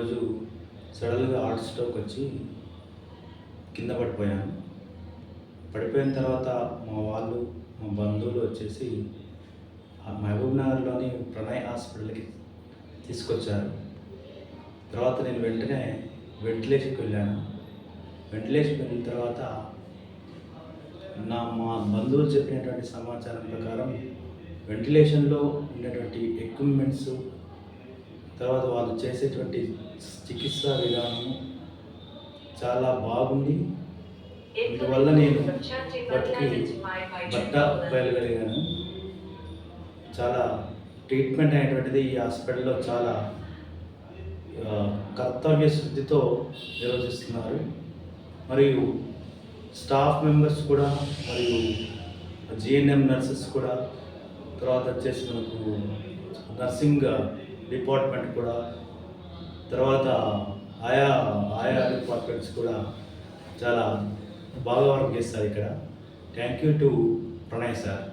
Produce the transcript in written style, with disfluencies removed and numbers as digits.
ఈరోజు సడన్గా heart stroke వచ్చి కింద పడిపోయాను. పడిపోయిన తర్వాత మా బంధువులు వచ్చేసి మహబూబ్ నగర్లోని ప్రణయ్ హాస్పిటల్కి తీసుకొచ్చారు. తర్వాత నేను వెంటనే వెంటిలేషన్కి వెళ్ళాను. వెంటిలేషన్కి వెళ్ళిన తర్వాత మా బంధువులు చెప్పినటువంటి సమాచారం ప్రకారం వెంటిలేషన్లో ఉన్నటువంటి ఎక్విప్మెంట్స్, తర్వాత వాళ్ళు చేసేటువంటి చికిత్సా విధానం చాలా బాగుంది. అందువల్ల నేను బయలుగలిగాను. చాలా ట్రీట్మెంట్ అనేటువంటిది ఈ హాస్పిటల్లో చాలా కర్తవ్య శుద్ధితో నిర్వహిస్తున్నారు. మరియు స్టాఫ్ మెంబర్స్ కూడా, మరియు జిఎన్ఎం నర్సెస్ కూడా, తర్వాత వచ్చేసి మనకు నర్సింగ్ డిపార్ట్మెంట్ కూడా, తర్వాత ఆయా డిపార్ట్మెంట్స్ కూడా చాలా బాగా వర్క్ చేస్తారు ఇక్కడ. Thank you to Pranay sir.